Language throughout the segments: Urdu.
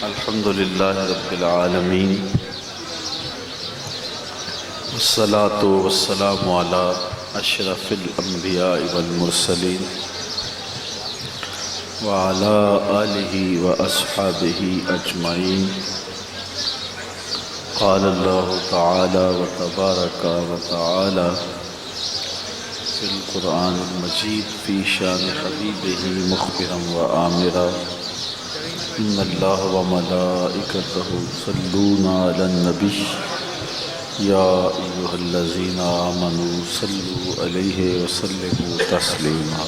الحمد للہ رب العالمین والصلاة والسلام علی اشرف الانبیاء والمرسلین وعلی آلہ واصحابہ اجمعین. قال اللہ تعالی وتبارک وتعالی فی القرآن المجید فی شان حبیبہ مخبرا وآمرا ان اللہ وملائکتہ یصلون علی النبی یا ایہا الذین آمنوا صلوا علیہ وسلموا تسلیما.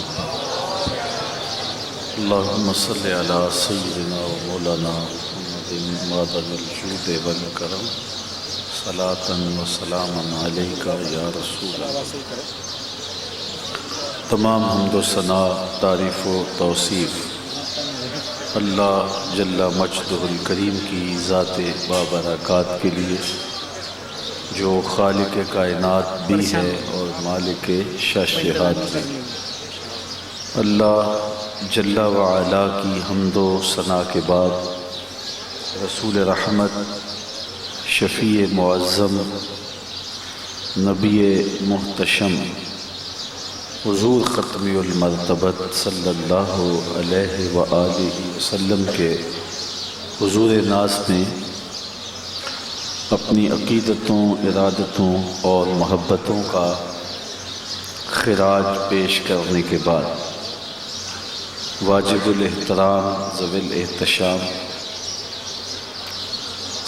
اللہم صل علی سیدنا ومولانا محمد معدن الجود والکرم صلاۃ وسلاما علیک یا رسول اللہ. تمام حمد و ثنا، تعریف و توصیف اللہ جل مجدہ الکریم کی ذات بابرکات کے لیے، جو خالق کائنات بھی ہے اور مالک شش جہات بھی. اللہ جل وعلا کی حمد و ثنا کے بعد رسول رحمت، شفیع معظم، نبی محتشم حضور ختمی المرتبت صلی اللہ علیہ وآلہ وسلم کے حضور ناز میں اپنی عقیدتوں، ارادتوں اور محبتوں کا خراج پیش کرنے کے بعد واجب الاحترام ذوی الاحتشام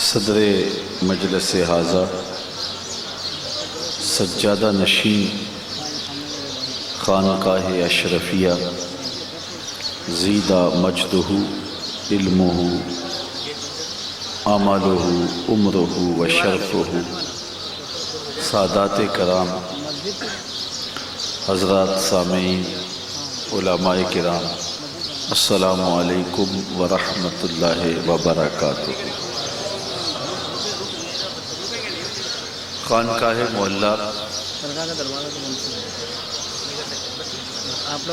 صدر مجلس ھذا، سجادہ نشین خانقاہ اشرفیہ، زیدہ مجدہ علمہ عملہ عمرہ و شرفہ، سادات کرام، حضرات سامعین، علماء کرام، السلام علیکم ورحمۃ اللہ وبرکاتہ. خانقاہ معلیٰ،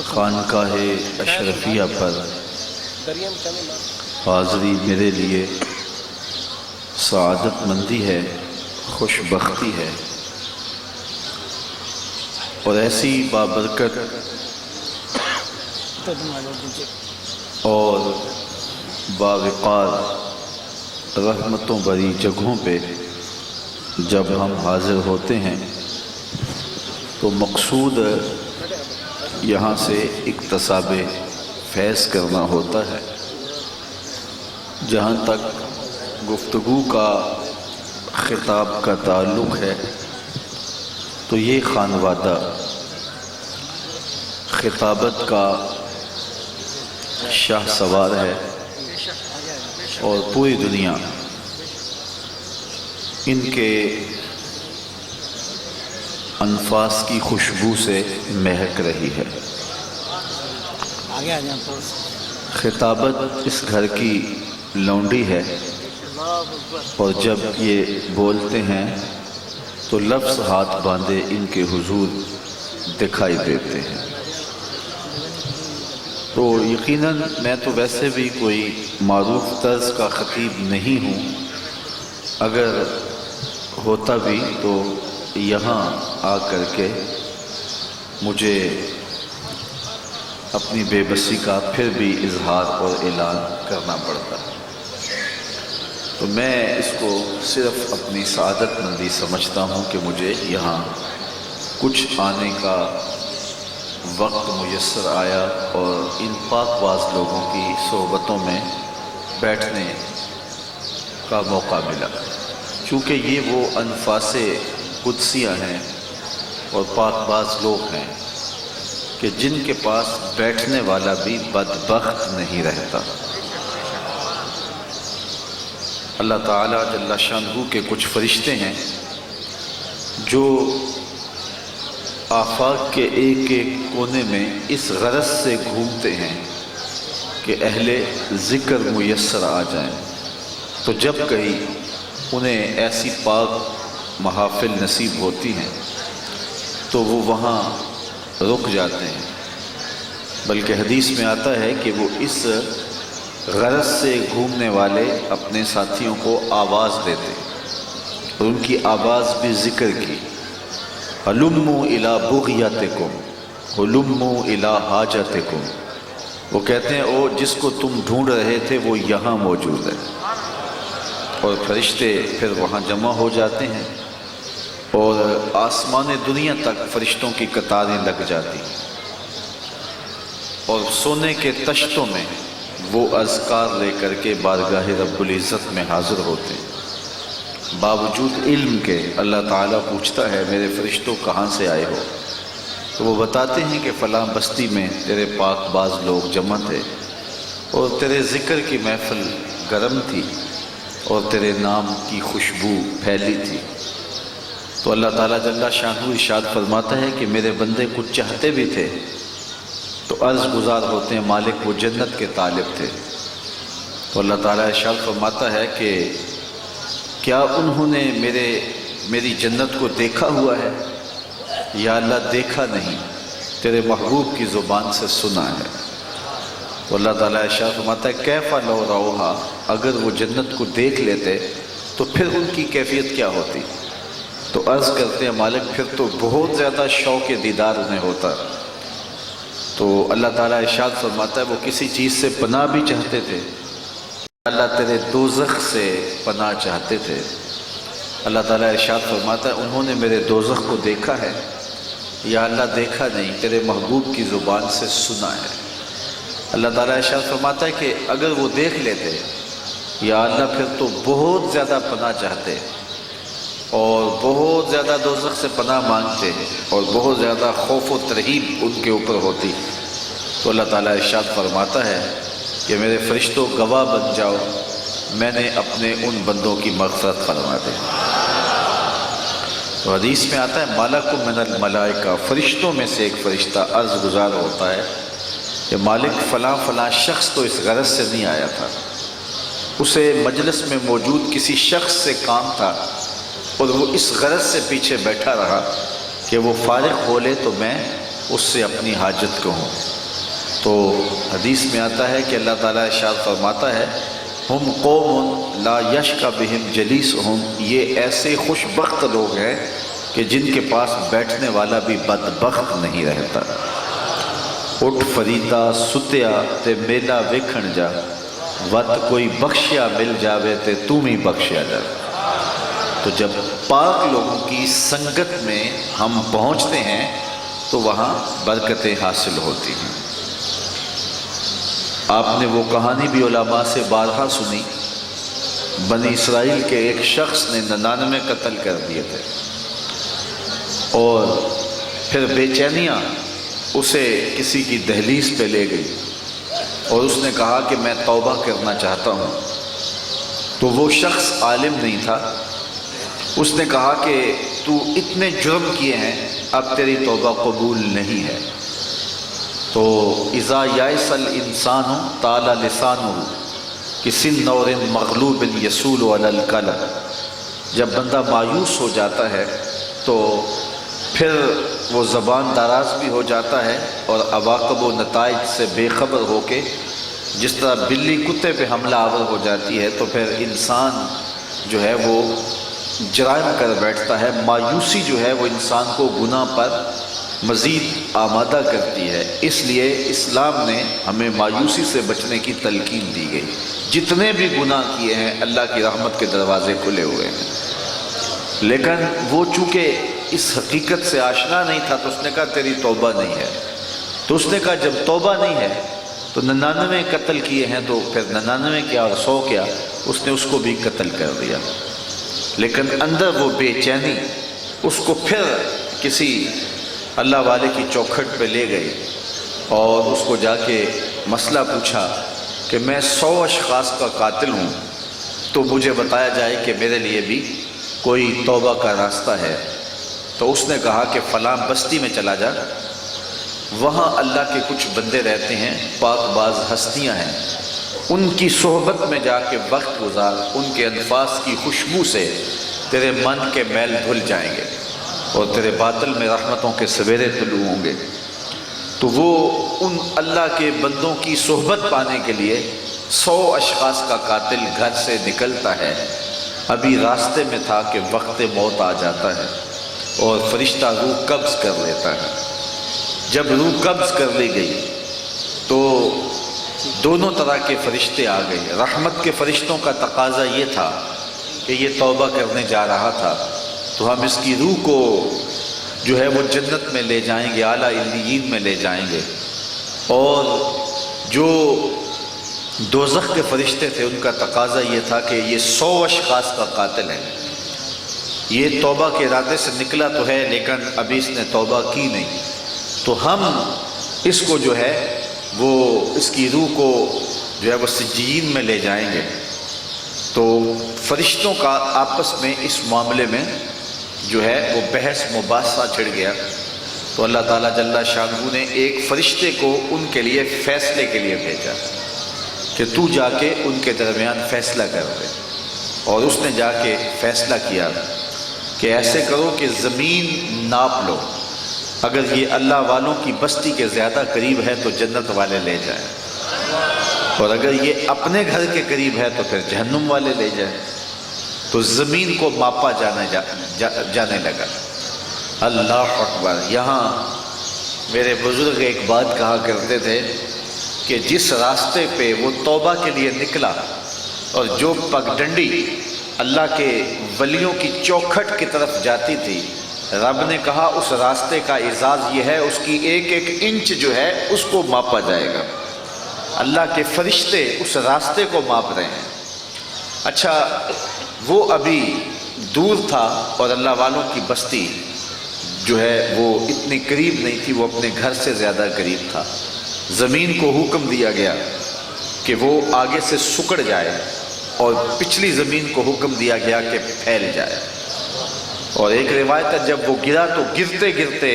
خانقاہ اشرفیہ پر حاضری میرے لیے سعادت مندی ہے، خوش بختی ہے، اور ایسی بابرکت اور باوقار رحمتوں بھری جگہوں پہ جب ہم حاضر ہوتے ہیں تو مقصود یہاں سے اکتساب فیض کرنا ہوتا ہے. جہاں تک گفتگو کا خطاب کا تعلق ہے تو یہ خانوادہ خطابت کا شاہ سوار ہے، اور پوری دنیا ان کے انفاس کی خوشبو سے مہک رہی ہے. خطابت اس گھر کی لونڈی ہے، اور جب یہ بولتے ہیں تو لفظ ہاتھ باندھے ان کے حضور دکھائی دیتے ہیں. تو یقیناً میں تو ویسے بھی کوئی معروف طرز کا خطیب نہیں ہوں، اگر ہوتا بھی تو یہاں آ کر کے مجھے اپنی بے بسی کا پھر بھی اظہار اور اعلان کرنا پڑتا. تو میں اس کو صرف اپنی سعادت مندی سمجھتا ہوں کہ مجھے یہاں کچھ آنے کا وقت میسر آیا اور ان پاک باز لوگوں کی صحبتوں میں بیٹھنے کا موقع ملا. چونکہ یہ وہ انفاس قدسیہ ہیں اور پاک باز لوگ ہیں کہ جن کے پاس بیٹھنے والا بھی بدبخت نہیں رہتا. اللہ تعالیٰ جل شانہ کے کچھ فرشتے ہیں جو آفاق کے ایک ایک کونے میں اس غرض سے گھومتے ہیں کہ اہل ذکر میسر آ جائیں. تو جب کہیں انہیں ایسی پاک محافل نصیب ہوتی ہیں تو وہ وہاں رک جاتے ہیں. بلکہ حدیث میں آتا ہے کہ وہ اس غرض سے گھومنے والے اپنے ساتھیوں کو آواز دیتے اور ان کی آواز بھی ذکر کی، ہلموا الی بغیتکم ہلموا الی حاجتکم، وہ کہتے ہیں او جس کو تم ڈھونڈ رہے تھے وہ یہاں موجود ہے، اور فرشتے پھر وہاں جمع ہو جاتے ہیں اور آسمان دنیا تک فرشتوں کی قطاریں لگ جاتی ہیں، اور سونے کے تشتوں میں وہ اذکار لے کر کے بارگاہ رب العزت میں حاضر ہوتے ہیں۔ باوجود علم کے اللہ تعالیٰ پوچھتا ہے میرے فرشتوں کہاں سے آئے ہو؟ تو وہ بتاتے ہیں کہ فلاں بستی میں تیرے پاک باز لوگ جمع تھے اور تیرے ذکر کی محفل گرم تھی اور تیرے نام کی خوشبو پھیلی تھی۔ تو اللہ تعالیٰ جل شانہ ارشاد فرماتا ہے کہ میرے بندے کچھ چاہتے بھی تھے تو عرض گزار ہوتے ہیں مالک وہ جنت کے طالب تھے، تو اللہ تعالیٰ ارشاد فرماتا ہے کہ کیا انہوں نے میری جنت کو دیکھا ہوا ہے؟ یا اللہ دیکھا نہیں، تیرے محبوب کی زبان سے سنا ہے۔ تو اللہ تعالیٰ ارشاد فرماتا ہے کیف لو رؤہا، اگر وہ جنت کو دیکھ لیتے تو پھر ان کی کیفیت کیا ہوتی؟ تو عرض کرتے ہیں مالک پھر تو بہت زیادہ شوق دیدار انہیں ہوتا۔ تو اللہ تعالیٰ ارشاد فرماتا ہے وہ کسی چیز سے پناہ بھی چاہتے تھے، اللہ تیرے دوزخ سے پناہ چاہتے تھے۔ اللہ تعالیٰ ارشاد فرماتا ہے انہوں نے میرے دوزخ کو دیکھا ہے؟ یا اللہ دیکھا نہیں، تیرے محبوب کی زبان سے سنا ہے۔ اللہ تعالیٰ ارشاد فرماتا ہے کہ اگر وہ دیکھ لیتے یا اللہ پھر تو بہت زیادہ پناہ چاہتے اور بہت زیادہ دوزخ سے پناہ مانگتے اور بہت زیادہ خوف و ترہیب ان کے اوپر ہوتی۔ تو اللہ تعالیٰ ارشاد فرماتا ہے کہ میرے فرشتوں گواہ بن جاؤ، میں نے اپنے ان بندوں کی مغفرت فرما دی۔ تو حدیث میں آتا ہے مالک من الملائکہ، فرشتوں میں سے ایک فرشتہ عرض گزار ہوتا ہے کہ مالک فلاں فلاں شخص تو اس غرض سے نہیں آیا تھا، اسے مجلس میں موجود کسی شخص سے کام تھا اور وہ اس غرض سے پیچھے بیٹھا رہا کہ وہ فارغ ہو لے تو میں اس سے اپنی حاجت کہوں۔ تو حدیث میں آتا ہے کہ اللہ تعالیٰ ارشاد فرماتا ہے ہم قوم لا یشقی بہم جلیسہم، یہ ایسے خوش بخت لوگ ہیں کہ جن کے پاس بیٹھنے والا بھی بدبخت نہیں رہتا۔ اٹھ فریدا ستیا تے میلا ویکھن جا، وت کوئی بخشیا مل جاوے تے تم ہی بخشیا جا۔ تو جب پاک لوگوں کی سنگت میں ہم پہنچتے ہیں تو وہاں برکتیں حاصل ہوتی ہیں۔ آپ نے وہ کہانی بھی علماء سے بارہا سنی، بنی اسرائیل کے ایک شخص نے 99 قتل کر دیے تھے اور پھر بے چینیاں اسے کسی کی دہلیز پہ لے گئی اور اس نے کہا کہ میں توبہ کرنا چاہتا ہوں۔ تو وہ شخص عالم نہیں تھا، اس نے کہا کہ تو اتنے جرم کیے ہیں اب تیری توبہ قبول نہیں ہے۔ تو اذا یائس الانسان طال لسانہ کسن نور مغلوب یسول علی القلب، جب بندہ مایوس ہو جاتا ہے تو پھر وہ زبان دراز بھی ہو جاتا ہے اور عواقب و نتائج سے بے خبر ہو کے جس طرح بلی کتے پہ حملہ آور ہو جاتی ہے تو پھر انسان جو ہے وہ جرائم کر بیٹھتا ہے۔ مایوسی جو ہے وہ انسان کو گناہ پر مزید آمادہ کرتی ہے، اس لیے اسلام نے ہمیں مایوسی سے بچنے کی تلقین دی گئی۔ جتنے بھی گناہ کیے ہیں اللہ کی رحمت کے دروازے کھلے ہوئے ہیں، لیکن وہ چونکہ اس حقیقت سے آشنا نہیں تھا تو اس نے کہا تیری توبہ نہیں ہے۔ تو اس نے کہا جب توبہ نہیں ہے تو 99 قتل کیے ہیں تو پھر 99 کیا اور 100 کیا، اس نے اس کو بھی قتل کر دیا۔ لیکن اندر وہ بے چینی اس کو پھر کسی اللہ والے کی چوکھٹ پہ لے گئی اور اس کو جا کے مسئلہ پوچھا کہ میں 100 اشخاص کا قاتل ہوں تو مجھے بتایا جائے کہ میرے لیے بھی کوئی توبہ کا راستہ ہے۔ تو اس نے کہا کہ فلاں بستی میں چلا جا، وہاں اللہ کے کچھ بندے رہتے ہیں، پاک باز ہستیاں ہیں، ان کی صحبت میں جا کے وقت گزار، ان کے انفاس کی خوشبو سے تیرے من کے میل دھل جائیں گے اور تیرے باطل میں رحمتوں کے سویرے طلوع ہوں گے۔ تو وہ ان اللہ کے بندوں کی صحبت پانے کے لیے 100 اشخاص کا قاتل گھر سے نکلتا ہے، ابھی راستے میں تھا کہ وقت موت آ جاتا ہے اور فرشتہ روح قبض کر لیتا ہے۔ جب روح قبض کر لی گئی تو دونوں طرح کے فرشتے آ گئے۔ رحمت کے فرشتوں کا تقاضا یہ تھا کہ یہ توبہ کرنے جا رہا تھا تو ہم اس کی روح کو جو ہے وہ جنت میں لے جائیں گے، اعلیٰ علیین میں لے جائیں گے۔ اور جو دوزخ کے فرشتے تھے ان کا تقاضا یہ تھا کہ یہ 100 اشخاص کا قاتل ہے، یہ توبہ کے ارادے سے نکلا تو ہے لیکن ابھی اس نے توبہ کی نہیں، تو ہم اس کو جو ہے وہ اس کی روح کو جو ہے وہ سجین میں لے جائیں گے۔ تو فرشتوں کا آپس میں اس معاملے میں جو ہے وہ بحث مباحثہ چھڑ گیا، تو اللہ تعالیٰ جل شانہ نے ایک فرشتے کو ان کے لیے فیصلے کے لیے بھیجا کہ تو جا کے ان کے درمیان فیصلہ کر دے۔ اور اس نے جا کے فیصلہ کیا کہ ایسے کرو کہ زمین ناپ لو، اگر یہ اللہ والوں کی بستی کے زیادہ قریب ہے تو جنت والے لے جائیں، اور اگر یہ اپنے گھر کے قریب ہے تو پھر جہنم والے لے جائیں۔ تو زمین کو ماپا جانے لگا۔ اللہ اکبر! یہاں میرے بزرگ ایک بات کہا کرتے تھے کہ جس راستے پہ وہ توبہ کے لیے نکلا اور جو پگڈنڈی اللہ کے ولیوں کی چوکھٹ کی طرف جاتی تھی، رب نے کہا اس راستے کا اعزاز یہ ہے اس کی ایک ایک انچ جو ہے اس کو ماپا جائے گا۔ اللہ کے فرشتے اس راستے کو ماپ رہے ہیں۔ اچھا، وہ ابھی دور تھا اور اللہ والوں کی بستی جو ہے وہ اتنی قریب نہیں تھی، وہ اپنے گھر سے زیادہ قریب تھا۔ زمین کو حکم دیا گیا کہ وہ آگے سے سکڑ جائے اور پچھلی زمین کو حکم دیا گیا کہ پھیل جائے۔ اور ایک روایت ہے جب وہ گرا تو گرتے گرتے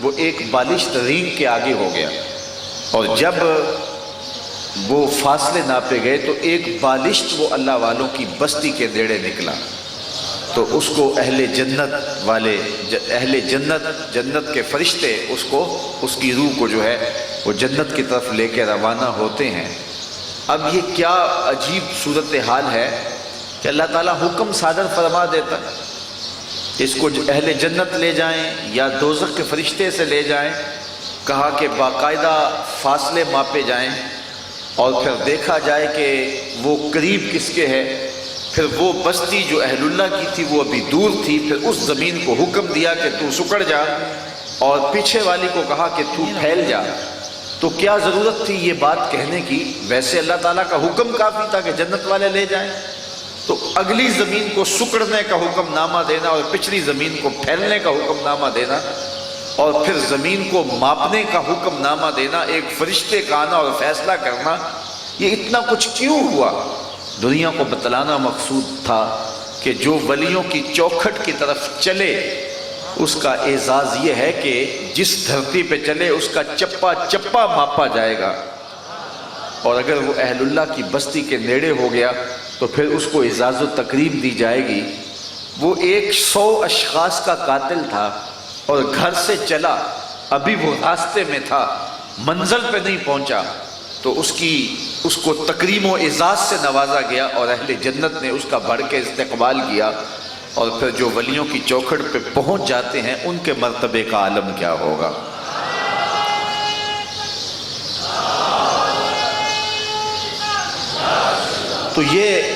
وہ ایک بالشت رینگ کے آگے ہو گیا، اور جب وہ فاصلے ناپے گئے تو ایک بالشت وہ اللہ والوں کی بستی کے نیڑے نکلا، تو اس کو اہل جنت والے جنت کے فرشتے اس کی روح کو جو ہے وہ جنت کی طرف لے کے روانہ ہوتے ہیں۔ اب یہ کیا عجیب صورتحال ہے کہ اللہ تعالیٰ حکم صادر فرما دیتا ہے، اس کو اہل جنت لے جائیں یا دوزخ کے فرشتے سے لے جائیں، کہا کہ باقاعدہ فاصلے ماپے جائیں اور پھر دیکھا جائے کہ وہ قریب کس کے ہے۔ پھر وہ بستی جو اہل اللہ کی تھی وہ ابھی دور تھی، پھر اس زمین کو حکم دیا کہ تو سکڑ جا، اور پیچھے والی کو کہا کہ تو پھیل جا۔ تو کیا ضرورت تھی یہ بات کہنے کی؟ ویسے اللہ تعالیٰ کا حکم کافی تھا کہ جنت والے لے جائیں، تو اگلی زمین کو سکڑنے کا حکم نامہ دینا اور پچھلی زمین کو پھیلنے کا حکم نامہ دینا اور پھر زمین کو ماپنے کا حکم نامہ دینا، ایک فرشتے کا آنا اور فیصلہ کرنا، یہ اتنا کچھ کیوں ہوا؟ دنیا کو بتلانا مقصود تھا کہ جو ولیوں کی چوکھٹ کی طرف چلے اس کا اعزاز یہ ہے کہ جس دھرتی پہ چلے اس کا چپا چپا ماپا جائے گا، اور اگر وہ اہل اللہ کی بستی کے نیڑے ہو گیا تو پھر اس کو اعزاز و تکریم دی جائے گی۔ وہ 100 اشخاص کا قاتل تھا اور گھر سے چلا، ابھی وہ راستے میں تھا، منزل پہ نہیں پہنچا، تو اس کو تکریم و اعزاز سے نوازا گیا اور اہل جنت نے اس کا بڑھ کے استقبال کیا۔ اور پھر جو ولیوں کی چوکھٹ پہ پہنچ جاتے ہیں ان کے مرتبے کا عالم کیا ہوگا؟ تو یہ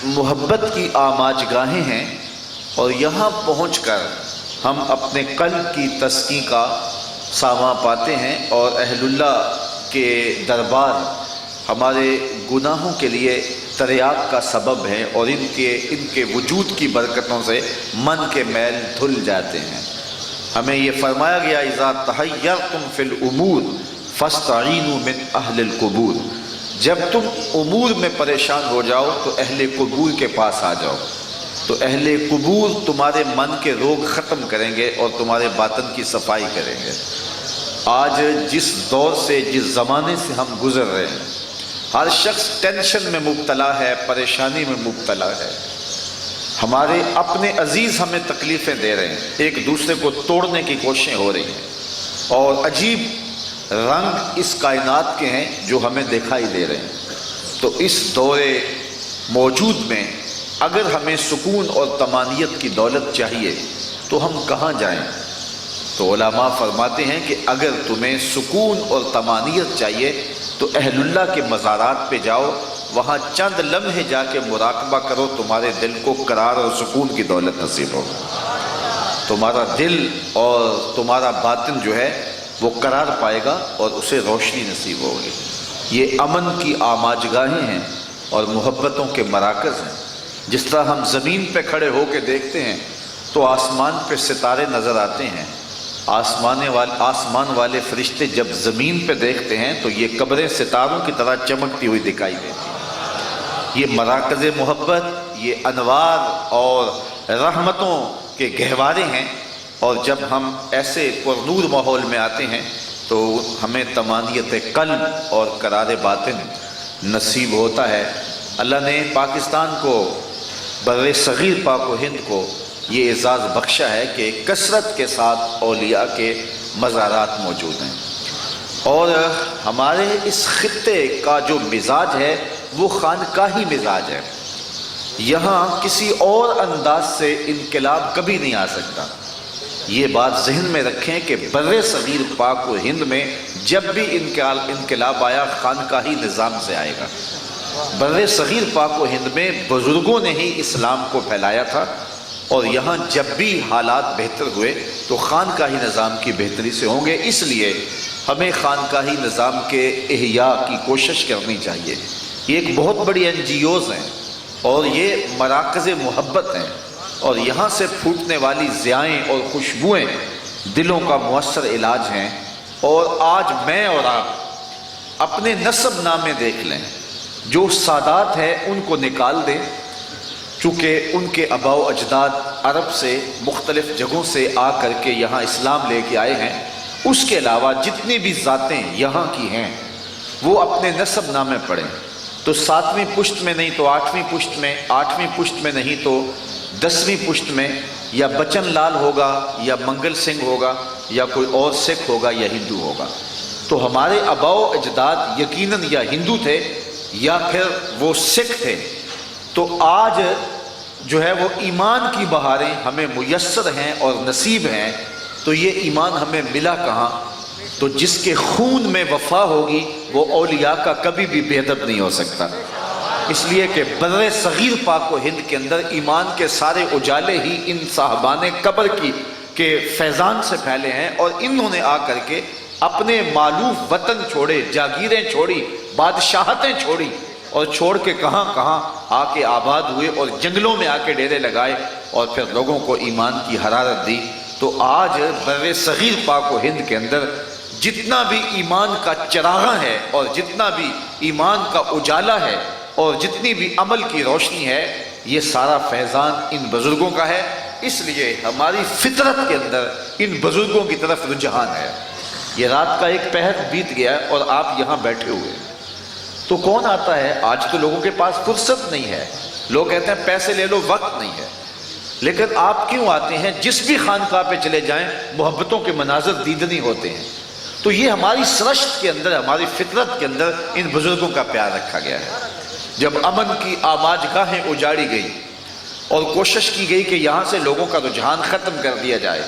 محبت کی آماج گاہیں ہیں، اور یہاں پہنچ کر ہم اپنے قلب کی تسکین کا سامان پاتے ہیں، اور اہل اللہ کے دربار ہمارے گناہوں کے لیے تریاق کا سبب ہے، اور ان کے وجود کی برکتوں سے من کے میل دھل جاتے ہیں۔ ہمیں یہ فرمایا گیا اذا تحیرتم فی الامور فاستعینوا من اہل القبور، جب تم امور میں پریشان ہو جاؤ تو اہل قبور کے پاس آ جاؤ، تو اہل قبور تمہارے من کے روگ ختم کریں گے اور تمہارے باطن کی صفائی کریں گے۔ آج جس دور سے، جس زمانے سے ہم گزر رہے ہیں، ہر شخص ٹینشن میں مبتلا ہے، پریشانی میں مبتلا ہے۔ ہمارے اپنے عزیز ہمیں تکلیفیں دے رہے ہیں، ایک دوسرے کو توڑنے کی کوششیں ہو رہی ہیں، اور عجیب رنگ اس کائنات کے ہیں جو ہمیں دکھائی دے رہے ہیں۔ تو اس دور موجود میں اگر ہمیں سکون اور طمانینت کی دولت چاہیے تو ہم کہاں جائیں؟ تو علماء فرماتے ہیں کہ اگر تمہیں سکون اور طمانینت چاہیے تو اہل اللہ کے مزارات پہ جاؤ، وہاں چند لمحے جا کے مراقبہ کرو، تمہارے دل کو قرار اور سکون کی دولت نصیب ہوگا۔ تمہارا دل اور تمہارا باطن جو ہے وہ قرار پائے گا اور اسے روشنی نصیب ہوگی۔ یہ امن کی آماجگاہیں ہیں اور محبتوں کے مراکز ہیں۔ جس طرح ہم زمین پہ کھڑے ہو کے دیکھتے ہیں تو آسمان پہ ستارے نظر آتے ہیں، آسمان والے فرشتے جب زمین پہ دیکھتے ہیں تو یہ قبریں ستاروں کی طرح چمکتی ہوئی دکھائی دیتی ہیں۔ یہ مراکز محبت، یہ انوار اور رحمتوں کے گہوارے ہیں، اور جب ہم ایسے پرنور ماحول میں آتے ہیں تو ہمیں طمانینت قلب اور قرار باطن نصیب ہوتا ہے۔ اللہ نے پاکستان کو، بر صغیر پاک و ہند کو یہ اعزاز بخشا ہے کہ کثرت کے ساتھ اولیاء کے مزارات موجود ہیں، اور ہمارے اس خطے کا جو مزاج ہے وہ خانقاہی مزاج ہے۔ یہاں کسی اور انداز سے انقلاب کبھی نہیں آ سکتا۔ یہ بات ذہن میں رکھیں کہ بر صغیر پاک و ہند میں جب بھی انقلاب آیا خانقاہی نظام سے آئے گا۔ بر صغیر پاک و ہند میں بزرگوں نے ہی اسلام کو پھیلایا تھا، اور یہاں جب بھی حالات بہتر ہوئے تو خانقاہی نظام کی بہتری سے ہوں گے۔ اس لیے ہمیں خانقاہی نظام کے احیاء کی کوشش کرنی چاہیے۔ یہ ایک بہت بڑی NGOs ہیں اور یہ مراکز محبت ہیں، اور یہاں سے پھوٹنے والی ضیائیں اور خوشبوئیں دلوں کا مؤثر علاج ہیں۔ اور آج میں اور آپ اپنے نسب نامے دیکھ لیں، جو سادات ہیں ان کو نکال دیں، چونکہ ان کے آباء و اجداد عرب سے مختلف جگہوں سے آ کر کے یہاں اسلام لے کے آئے ہیں۔ اس کے علاوہ جتنی بھی ذاتیں یہاں کی ہیں وہ اپنے نسب نامے پڑھیں، تو 7ویں پشت میں نہیں تو 8ویں پشت میں، 8ویں پشت میں نہیں تو 10ویں پشت میں یا بچن لال ہوگا یا منگل سنگھ ہوگا یا کوئی اور سکھ ہوگا یا ہندو ہوگا۔ تو ہمارے آباء و اجداد یقیناً یا ہندو تھے یا پھر وہ سکھ تھے۔ تو آج جو ہے وہ ایمان کی بہاریں ہمیں میسر ہیں اور نصیب ہیں، تو یہ ایمان ہمیں ملا کہاں؟ تو جس کے خون میں وفا ہوگی وہ اولیاء کا کبھی بھی بے ادب نہیں ہو سکتا۔ اس لیے کہ بر صغیر پاک و ہند کے اندر ایمان کے سارے اجالے ہی ان صاحبان قبر کے فیضان سے پھیلے ہیں، اور انہوں نے آ کر کے اپنے مالوف وطن چھوڑے، جاگیریں چھوڑی، بادشاہتیں چھوڑی، اور چھوڑ کے کہاں کہاں آ کے آباد ہوئے اور جنگلوں میں آ کے ڈیرے لگائے اور پھر لوگوں کو ایمان کی حرارت دی۔ تو آج بر صغیر پاک و ہند کے اندر جتنا بھی ایمان کا چراغاں ہے اور جتنا بھی ایمان کا اجالا ہے اور جتنی بھی عمل کی روشنی ہے، یہ سارا فیضان ان بزرگوں کا ہے۔ اس لیے ہماری فطرت کے اندر ان بزرگوں کی طرف رجحان ہے۔ یہ رات کا ایک پہر بیت گیا اور آپ یہاں بیٹھے ہوئے، تو کون آتا ہے؟ آج تو لوگوں کے پاس فرصت نہیں ہے، لوگ کہتے ہیں پیسے لے لو، وقت نہیں ہے، لیکن آپ کیوں آتے ہیں؟ جس بھی خانقاہ پہ چلے جائیں محبتوں کے مناظر دیدنی ہوتے ہیں۔ تو یہ ہماری سرشت کے اندر، ہماری فطرت کے اندر ان بزرگوں کا پیار رکھا گیا ہے۔ جب امن کی آماجگاہیں اجاڑی گئی اور کوشش کی گئی کہ یہاں سے لوگوں کا رجحان ختم کر دیا جائے،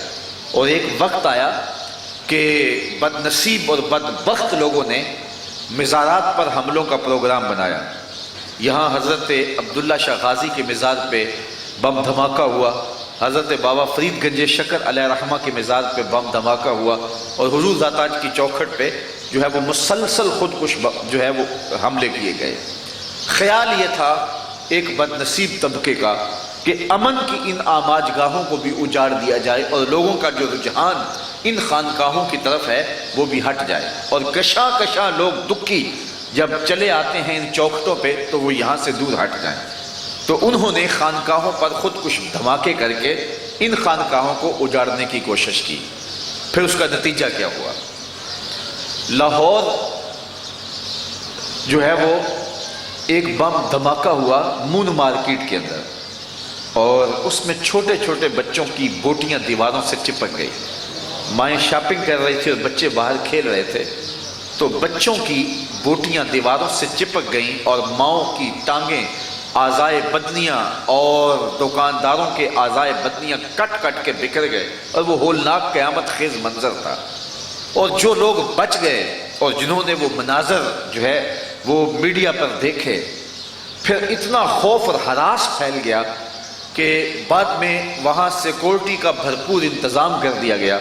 اور ایک وقت آیا کہ بد نصیب اور بدبخت لوگوں نے مزارات پر حملوں کا پروگرام بنایا۔ یہاں حضرت عبداللہ شاہ غازی کے مزار پہ بم دھماکہ ہوا، حضرت بابا فرید گنج شکر علیہ رحمہ کے مزار پہ بم دھماکہ ہوا، اور حضور ذاتاج کی چوکھٹ پہ جو ہے وہ مسلسل خودکش جو ہے وہ حملے کیے گئے۔ خیال یہ تھا ایک بد نصیب طبقے کا کہ امن کی ان آماجگاہوں کو بھی اجاڑ دیا جائے اور لوگوں کا جو رجحان ان خانقاہوں کی طرف ہے وہ بھی ہٹ جائے، اور کشاں کشاں لوگ دکھی جب چلے آتے ہیں ان چوکھٹوں پہ تو وہ یہاں سے دور ہٹ جائیں۔ تو انہوں نے خانقاہوں پر خود کش دھماکے کر کے ان خانقاہوں کو اجاڑنے کی کوشش کی۔ پھر اس کا نتیجہ کیا ہوا؟ لاہور جو ہے وہ ایک بم دھماکہ ہوا مون مارکیٹ کے اندر، اور اس میں چھوٹے چھوٹے بچوں کی بوٹیاں دیواروں سے چپک گئی۔ مائیں شاپنگ کر رہی تھی اور بچے باہر کھیل رہے تھے، تو بچوں کی بوٹیاں دیواروں سے چپک گئیں اور ماؤں کی ٹانگیں اعضائے بدنیاں اور دکانداروں کے اعضائے بدنیاں کٹ کٹ کے بکھر گئے، اور وہ ہولناک قیامت خیز منظر تھا۔ اور جو لوگ بچ گئے اور جنہوں نے وہ مناظر جو ہے وہ میڈیا پر دیکھے، پھر اتنا خوف اور ہراس پھیل گیا کہ بعد میں وہاں سیکورٹی کا بھرپور انتظام کر دیا گیا،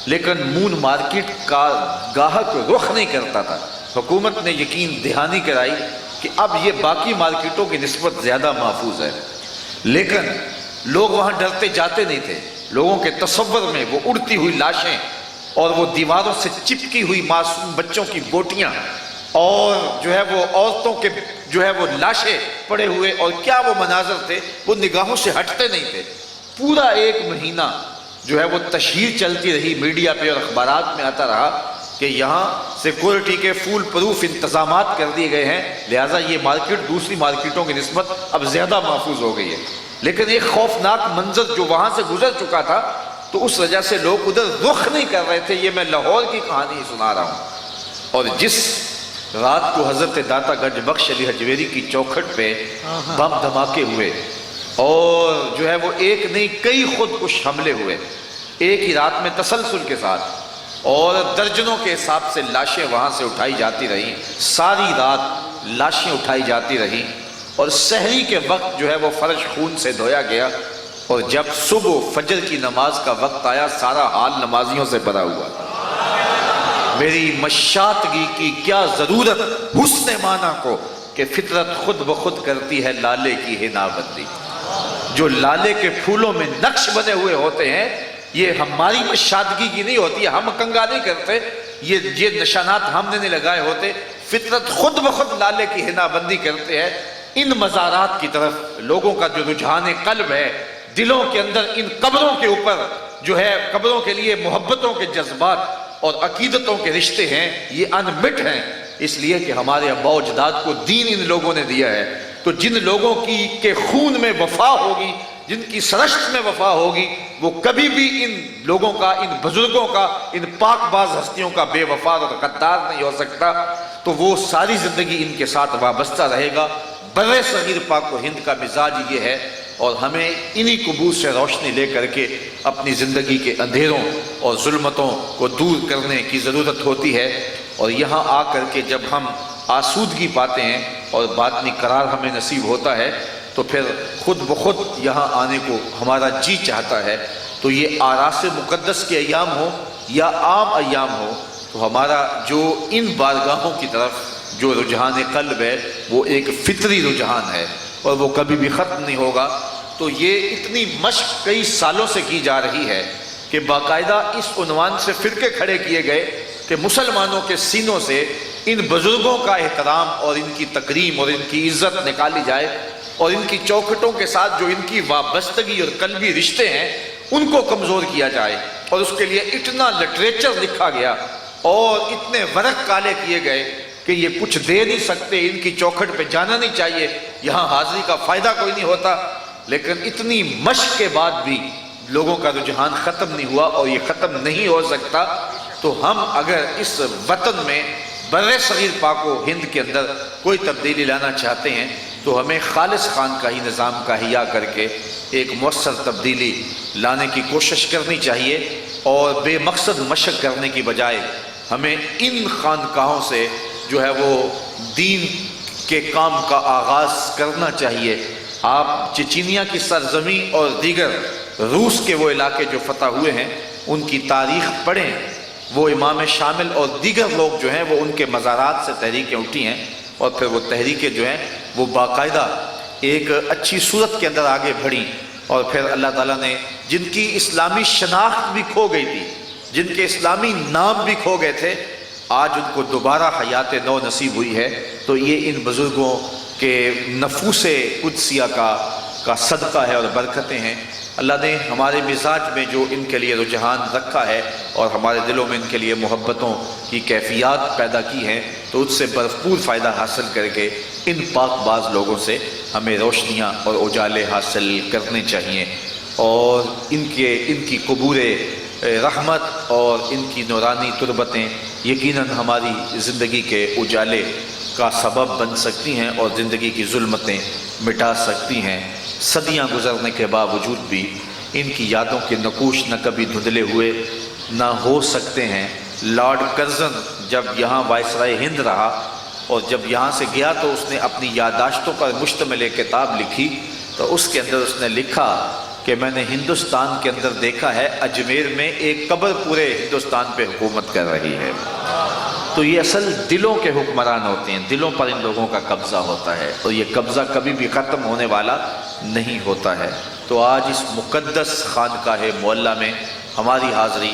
لیکن مون مارکیٹ کا گاہک رخ نہیں کرتا تھا۔ حکومت نے یقین دہانی کرائی کہ اب یہ باقی مارکیٹوں کی نسبت زیادہ محفوظ ہے، لیکن لوگ وہاں ڈرتے جاتے نہیں تھے۔ لوگوں کے تصور میں وہ اڑتی ہوئی لاشیں اور وہ دیواروں سے چپکی ہوئی معصوم بچوں کی بوٹیاں اور جو ہے وہ عورتوں کے جو ہے وہ لاشیں پڑے ہوئے، اور کیا وہ مناظر تھے، وہ نگاہوں سے ہٹتے نہیں تھے۔ پورا ایک مہینہ جو ہے وہ تشہیر چلتی رہی، میڈیا پہ اور اخبارات میں آتا رہا کہ یہاں سیکورٹی کے فول پروف انتظامات کر دیے گئے ہیں، لہٰذا یہ مارکیٹ دوسری مارکیٹوں کی نسبت اب زیادہ محفوظ ہو گئی ہے۔ لیکن ایک خوفناک منظر جو وہاں سے گزر چکا تھا، تو اس وجہ سے لوگ ادھر رخ نہیں کر رہے تھے۔ یہ میں لاہور کی کہانی سنا رہا ہوں۔ اور جس رات کو حضرت داتا گنج بخش علی حجویری کی چوکھٹ پہ بم دھماکے ہوئے اور جو ہے وہ ایک نہیں کئی خودکش حملے ہوئے ایک ہی رات میں تسلسل کے ساتھ، اور درجنوں کے حساب سے لاشیں وہاں سے اٹھائی جاتی رہیں، ساری رات لاشیں اٹھائی جاتی رہیں، اور سحری کے وقت جو ہے وہ فرش خون سے دھویا گیا، اور جب صبح فجر کی نماز کا وقت آیا سارا حال نمازیوں سے بھرا ہوا۔ میری مشاطگی کی کیا ضرورت حسن معنی کو کہ فطرت خود بخود کرتی ہے لالے کی حنا بندی۔ جو لالے کے پھولوں میں نقش بنے ہوئے ہوتے ہیں، یہ ہماری مشاطگی کی نہیں ہوتی، ہم کنگا نہیں کرتے، یہ نشانات ہم نے نہیں لگائے ہوتے، فطرت خود بخود لالے کی حنا بندی کرتے ہیں۔ ان مزارات کی طرف لوگوں کا جو رجحان قلب ہے، دلوں کے اندر ان قبروں کے اوپر جو ہے قبروں کے لیے محبتوں کے جذبات اور عقیدتوں کے رشتے ہیں، یہ انمٹ ہیں، اس لیے کہ ہمارے آباء و اجداد کو دین ان لوگوں نے دیا ہے۔ تو جن لوگوں کے خون میں وفا ہوگی، جن کی سرشت میں وفا ہوگی، وہ کبھی بھی ان لوگوں کا، ان بزرگوں کا، ان پاک باز ہستیوں کا بے وفا اور غدار نہیں ہو سکتا۔ تو وہ ساری زندگی ان کے ساتھ وابستہ رہے گا۔ برِ صغیر پاک و ہند کا مزاج یہ ہے، اور ہمیں انہی قبور سے روشنی لے کر کے اپنی زندگی کے اندھیروں اور ظلمتوں کو دور کرنے کی ضرورت ہوتی ہے۔ اور یہاں آ کر کے جب ہم آسودگی پاتے ہیں اور باطنی قرار ہمیں نصیب ہوتا ہے، تو پھر خود بخود یہاں آنے کو ہمارا جی چاہتا ہے۔ تو یہ آراس مقدس کے ایام ہو یا عام ایام ہو، تو ہمارا جو ان بارگاہوں کی طرف جو رجحان قلب ہے، وہ ایک فطری رجحان ہے اور وہ کبھی بھی ختم نہیں ہوگا۔ تو یہ اتنی مشق کئی سالوں سے کی جا رہی ہے کہ باقاعدہ اس عنوان سے فرقے کھڑے کیے گئے کہ مسلمانوں کے سینوں سے ان بزرگوں کا احترام اور ان کی تکریم اور ان کی عزت نکالی جائے، اور ان کی چوکھٹوں کے ساتھ جو ان کی وابستگی اور قلبی رشتے ہیں ان کو کمزور کیا جائے۔ اور اس کے لیے اتنا لٹریچر لکھا گیا اور اتنے ورق کالے کیے گئے کہ یہ کچھ دے نہیں سکتے، ان کی چوکھٹ پہ جانا نہیں چاہیے، یہاں حاضری کا فائدہ کوئی نہیں ہوتا۔ لیکن اتنی مشق کے بعد بھی لوگوں کا رجحان ختم نہیں ہوا، اور یہ ختم نہیں ہو سکتا۔ تو ہم اگر اس وطن میں برِ صغیر پاک و ہند کے اندر کوئی تبدیلی لانا چاہتے ہیں، تو ہمیں خالص خانقاہی نظام کا احیاء کر کے ایک مؤثر تبدیلی لانے کی کوشش کرنی چاہیے، اور بے مقصد مشق کرنے کی بجائے ہمیں ان خانقاہوں سے جو ہے وہ دین کے کام کا آغاز کرنا چاہیے۔ آپ چچینیا کی سرزمین اور دیگر روس کے وہ علاقے جو فتح ہوئے ہیں ان کی تاریخ پڑھیں، وہ امام شامل اور دیگر لوگ جو ہیں وہ ان کے مزارات سے تحریکیں اٹھی ہیں، اور پھر وہ تحریکیں جو ہیں وہ باقاعدہ ایک اچھی صورت کے اندر آگے بڑھیں، اور پھر اللہ تعالیٰ نے جن کی اسلامی شناخت بھی کھو گئی تھی، جن کے اسلامی نام بھی کھو گئے تھے، آج ان کو دوبارہ حیات نو نصیب ہوئی ہے۔ تو یہ ان بزرگوں کے نفوس قدسیہ کا صدقہ ہے اور برکتیں ہیں۔ اللہ نے ہمارے مزاج میں جو ان کے لیے رجحان رکھا ہے اور ہمارے دلوں میں ان کے لیے محبتوں کی کیفیات پیدا کی ہیں، تو اس سے بھرپور فائدہ حاصل کر کے ان پاک باز لوگوں سے ہمیں روشنیاں اور اجالے حاصل کرنے چاہیے، اور ان کی قبور رحمت اور ان کی نورانی تربتیں یقیناً ہماری زندگی کے اجالے کا سبب بن سکتی ہیں اور زندگی کی ظلمتیں مٹا سکتی ہیں۔ صدیاں گزرنے کے باوجود بھی ان کی یادوں کے نقوش نہ کبھی دھندلے ہوئے نہ ہو سکتے ہیں۔ لارڈ کرزن جب یہاں وائسرائے ہند رہا اور جب یہاں سے گیا تو اس نے اپنی یادداشتوں پر مشتمل ایک کتاب لکھی، تو اس کے اندر اس نے لکھا کہ میں نے ہندوستان کے اندر دیکھا ہے اجمیر میں ایک قبر پورے ہندوستان پہ حکومت کر رہی ہے۔ تو یہ اصل دلوں کے حکمران ہوتے ہیں، دلوں پر ان لوگوں کا قبضہ ہوتا ہے، اور یہ قبضہ کبھی بھی ختم ہونے والا نہیں ہوتا ہے۔ تو آج اس مقدس خانقاہ معلیٰ میں ہماری حاضری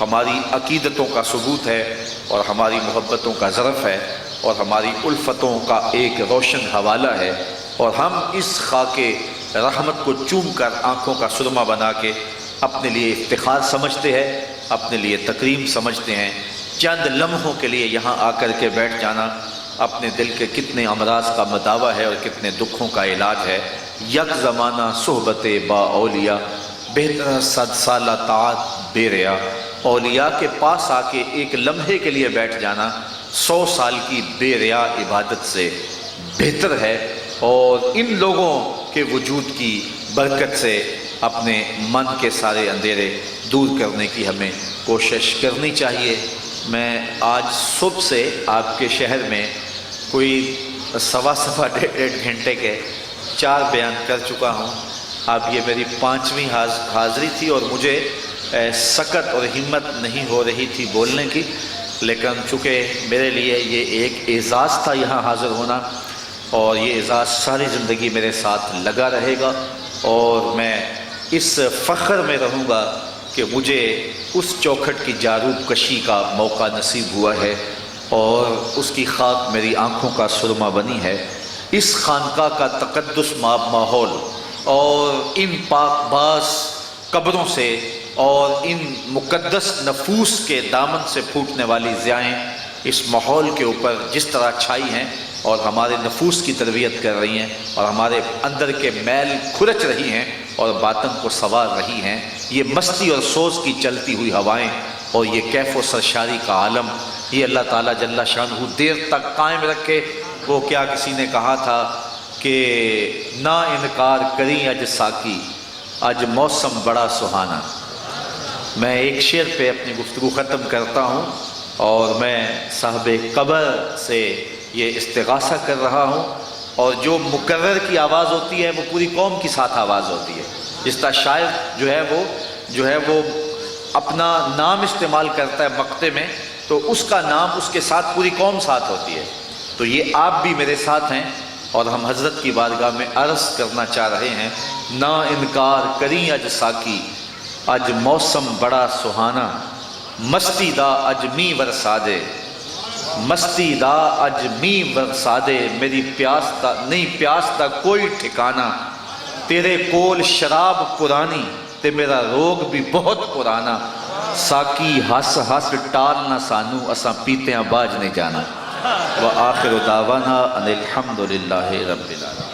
ہماری عقیدتوں کا ثبوت ہے اور ہماری محبتوں کا ظرف ہے اور ہماری الفتوں کا ایک روشن حوالہ ہے، اور ہم اس خاک رحمت کو چوم کر آنکھوں کا سرما بنا کے اپنے لیے افتخار سمجھتے ہیں، اپنے لیے تکریم سمجھتے ہیں۔ چند لمحوں کے لیے یہاں آ کر کے بیٹھ جانا اپنے دل کے کتنے امراض کا مداوع ہے اور کتنے دکھوں کا علاج ہے۔ یک زمانہ صحبت با اولیاء، بہتر 100 سالہ طاعت بے ریا۔ اولیاء کے پاس آ کے ایک لمحے کے لیے بیٹھ جانا 100 سال کی بے ریا عبادت سے بہتر ہے، اور ان لوگوں کے وجود کی برکت سے اپنے من کے سارے اندھیرے دور کرنے کی ہمیں کوشش کرنی چاہیے۔ میں آج صبح سے آپ کے شہر میں کوئی سوا ڈیڑھ گھنٹے کے 4 بیان کر چکا ہوں۔ اب یہ میری 5ویں حاضری تھی اور مجھے سکت اور ہمت نہیں ہو رہی تھی بولنے کی، لیکن چونکہ میرے لیے یہ ایک اعزاز تھا یہاں حاضر ہونا، اور یہ اعزاز ساری زندگی میرے ساتھ لگا رہے گا، اور میں اس فخر میں رہوں گا کہ مجھے اس چوکھٹ کی جاروب کشی کا موقع نصیب ہوا ہے اور اس کی خاک میری آنکھوں کا سرما بنی ہے۔ اس خانقاہ کا تقدس ماحول اور ان پاک باز قبروں سے اور ان مقدس نفوس کے دامن سے پھوٹنے والی ضیائیں اس ماحول کے اوپر جس طرح چھائی ہیں اور ہمارے نفوس کی تربیت کر رہی ہیں اور ہمارے اندر کے میل کھرچ رہی ہیں اور باطن کو سنوار رہی ہیں، یہ مستی اور سوز کی چلتی ہوئی ہوائیں اور یہ کیف و سرشاری کا عالم، یہ اللہ تعالیٰ جل شانہ دیر تک قائم رکھے۔ وہ کیا کسی نے کہا تھا کہ نا انکار کریں اج ساکی، اج موسم بڑا سہانا۔ میں ایک شعر پہ اپنی گفتگو ختم کرتا ہوں، اور میں صاحب قبر سے یہ استغاثہ کر رہا ہوں، اور جو مقرر کی آواز ہوتی ہے وہ پوری قوم کی ساتھ آواز ہوتی ہے۔ جس طرح شاعر جو ہے وہ اپنا نام استعمال کرتا ہے مقطع میں، تو اس کا نام اس کے ساتھ پوری قوم ساتھ ہوتی ہے۔ تو یہ آپ بھی میرے ساتھ ہیں، اور ہم حضرت کی بارگاہ میں عرض کرنا چاہ رہے ہیں، نا انکار کریں اج ساکی، اج موسم بڑا سہانا، مستی دا اج می ورسادے، مستی دا اج می ورسادے، میری پیاس دا نہیں پیاس دا کوئی ٹھکانہ، تیرے کول شراب پرانی تے میرا روگ بھی بہت پرانا، ساکی ہس ہس ٹال نہ سانو، اساں پیتیاں باج نہیں جانا۔ وآخر دعوانا ان الحمد للہ رب العالمین۔